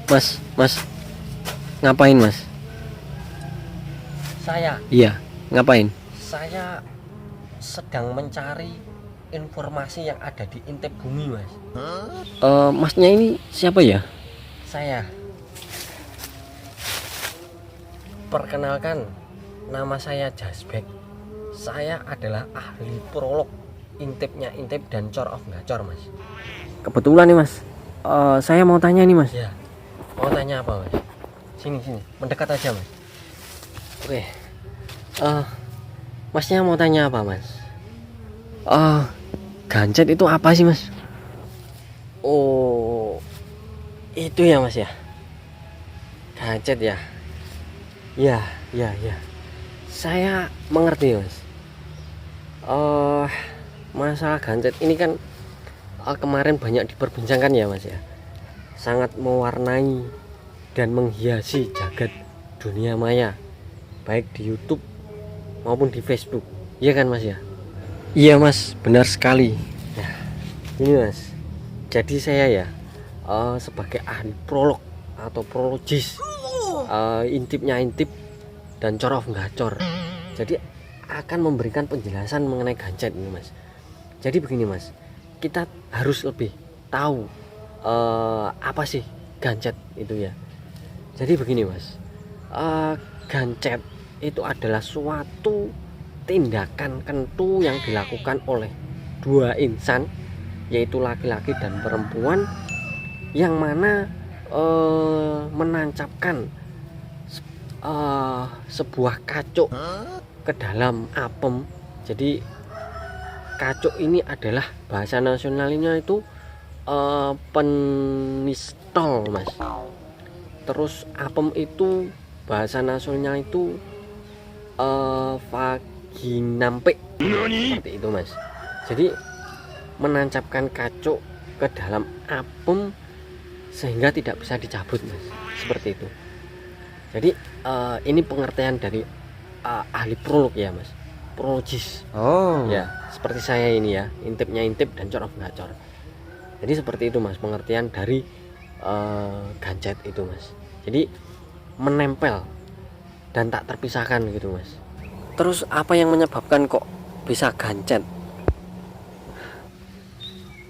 Mas, ngapain mas? Saya Ngapain? saya sedang mencari informasi yang ada di Intip Bumi, Mas. Masnya ini siapa ya? Saya perkenalkan, nama saya Jasbek. Saya adalah ahli prolog Intipnya Intip dan Cor of Gacor, Mas. Kebetulan nih mas, saya mau tanya nih mas. Ya, mau tanya apa, Mas? Sini, mendekat aja, Mas. Oke, masnya mau tanya apa mas? Gancet itu apa sih mas? Oh, itu ya mas ya. Gancet ya. Ya. Saya mengerti mas. Masalah gancet ini kan kemarin banyak diperbincangkan ya mas ya. Sangat mewarnai dan menghiasi jagat dunia maya, baik di YouTube maupun di Facebook. Iya kan mas ya? Iya mas, benar sekali. Nah, ini mas, jadi saya ya sebagai ahli prolog atau prologis intipnya intip dan Cor of Gacor, jadi akan memberikan penjelasan mengenai gancet ini mas. Jadi begini mas, kita harus lebih tahu apa sih gancet itu ya. Jadi begini mas, gancet itu adalah suatu tindakan kentu yang dilakukan oleh dua insan, yaitu laki-laki dan perempuan, yang mana menancapkan sebuah kacuk ke dalam apem. Jadi kacuk ini adalah bahasa nasionalnya itu penistol mas. Terus apem itu bahasa nasionalnya itu vaginampe, seperti itu mas. Jadi menancapkan kacuk ke dalam apem sehingga tidak bisa dicabut mas, seperti itu. Jadi ini pengertian dari ahli prolog ya mas, prologis. Oh. Ya, seperti saya ini ya, intipnya intip dan Cor of Gacor. Jadi seperti itu mas pengertian dari gancet itu mas. Jadi menempel dan tak terpisahkan gitu mas. Terus apa yang menyebabkan kok bisa gancet?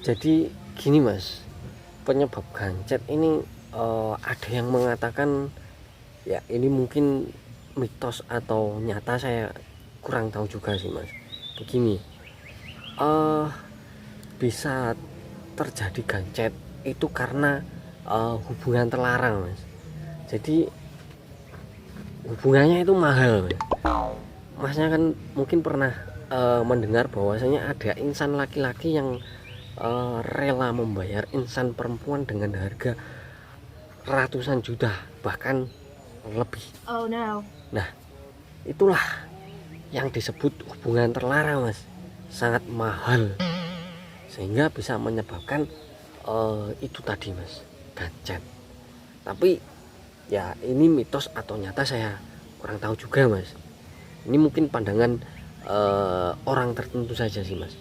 Jadi gini mas, penyebab gancet ini ada yang mengatakan ya ini mungkin mitos atau nyata, saya kurang tahu juga sih mas. Begini, bisa terjadi gancet itu karena hubungan terlarang mas. Jadi hubungannya itu mahal mas. Masnya kan mungkin pernah mendengar bahwasanya ada insan laki-laki yang rela membayar insan perempuan dengan harga ratusan juta, bahkan lebih. Oh no. Nah, itulah yang disebut hubungan terlarang mas, sangat mahal, sehingga bisa menyebabkan itu tadi mas, gancet. Tapi ya ini mitos atau nyata saya kurang tahu juga mas. Ini mungkin pandangan orang tertentu saja sih mas.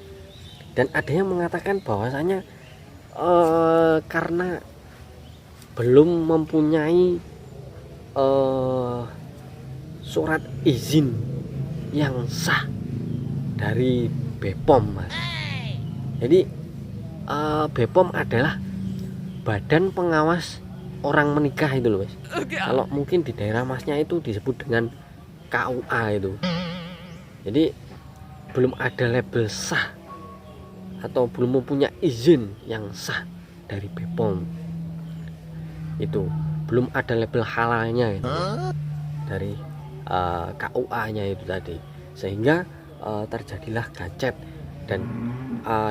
Dan ada yang mengatakan bahwasanya karena belum mempunyai surat izin yang sah dari BPOM mas. Jadi BPOM adalah Badan Pengawas Orang Menikah itu loh mas. Kalau mungkin di daerah masnya itu disebut dengan KUA itu. Jadi belum ada label sah atau belum mempunyai izin yang sah dari BPOM. Itu belum ada label halalnya itu dari KUA-nya itu tadi, sehingga terjadilah gancet dan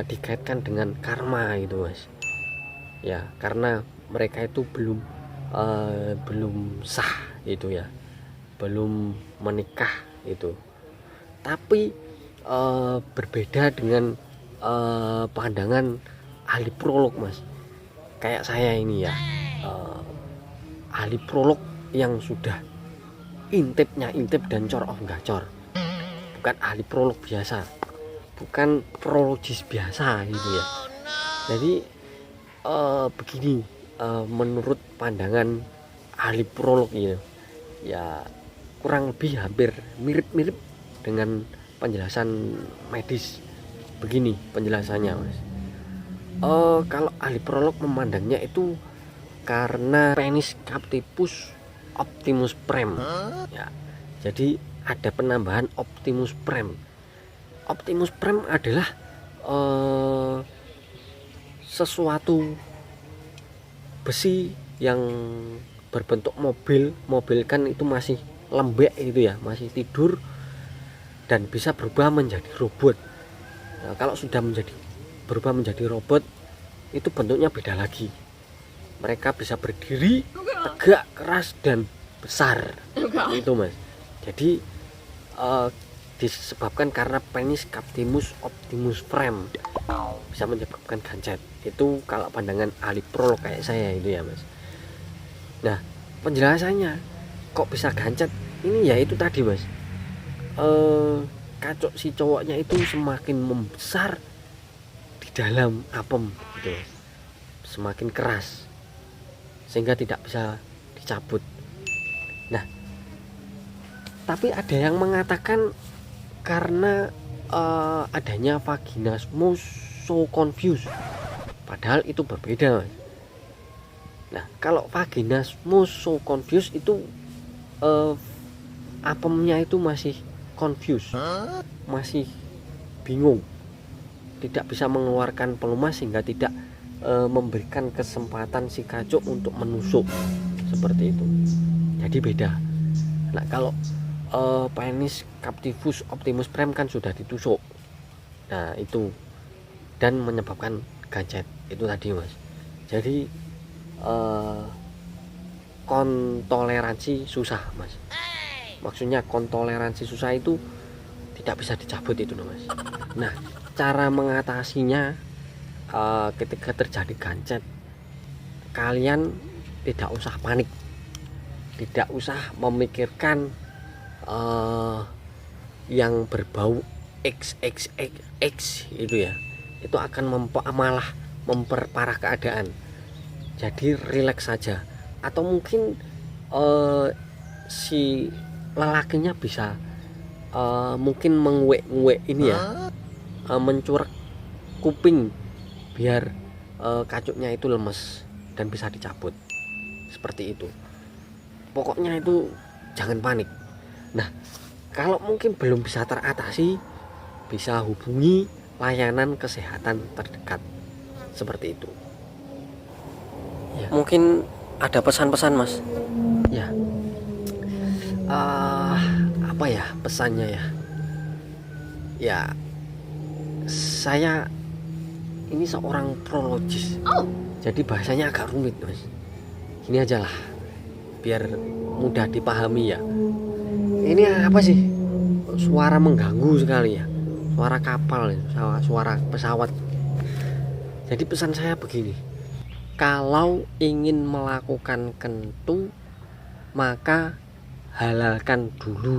dikaitkan dengan karma itu mas. Ya karena mereka itu belum sah itu ya, belum menikah itu. Tapi berbeda dengan pandangan ahli prolog mas, kayak saya ini ya, ahli prolog yang sudah intipnya intip dan Cor of Gacor, bukan ahli prolog biasa, bukan prologis biasa gitu ya. Jadi begini, menurut pandangan ahli prolog ini ya kurang lebih hampir mirip-mirip dengan penjelasan medis. Begini penjelasannya Mas. Kalau ahli prolog memandangnya itu karena penis captivus optimus prem ya, jadi ada penambahan optimus prem. Optimus prem adalah sesuatu besi yang berbentuk mobil kan itu masih lembek itu ya, masih tidur dan bisa berubah menjadi robot. Nah, kalau sudah berubah menjadi robot itu bentuknya beda lagi. Mereka bisa berdiri tegak, keras dan besar itu Mas. Jadi disebabkan karena penis captivus optimus prem bisa menyebabkan gancet. Itu kalau pandangan ahli prolog kayak saya itu ya Mas. Nah penjelasannya kok bisa gancet ini ya itu tadi Mas, kacuk si cowoknya itu semakin membesar di dalam apem gitu Mas, semakin keras sehingga tidak bisa dicabut. Nah tapi ada yang mengatakan karena adanya vaginismus so confused, padahal itu berbeda Mas. Nah kalau vaginismus so confused itu apemnya itu masih confused, masih bingung, tidak bisa mengeluarkan pelumas sehingga tidak memberikan kesempatan si kacuk untuk menusuk seperti itu. Jadi beda. Nah kalau penis captivus optimus prem kan sudah ditusuk, nah itu dan menyebabkan gancet itu tadi Mas. Jadi kontoleransi susah Mas, maksudnya kontoleransi susah itu tidak bisa dicabut itu Mas. Nah cara mengatasinya ketika terjadi gancet, kalian tidak usah panik, tidak usah memikirkan yang berbau XXX itu ya, itu akan malah memperparah keadaan. Jadi rileks saja, atau mungkin si lelakinya bisa mungkin menguek ini ya, mencurek kuping biar kacuknya itu lemes dan bisa dicabut seperti itu. Pokoknya itu jangan panik. Nah kalau mungkin belum bisa teratasi, bisa hubungi layanan kesehatan terdekat seperti itu ya. Mungkin ada pesan-pesan Mas ya, apa ya pesannya ya, ya saya ini seorang prologis, jadi bahasanya agak rumit Mas. Gini aja lah biar mudah dipahami ya. Ini apa sih, suara mengganggu sekali ya, suara kapal, suara pesawat. Jadi pesan saya begini, kalau ingin melakukan kentu maka halalkan dulu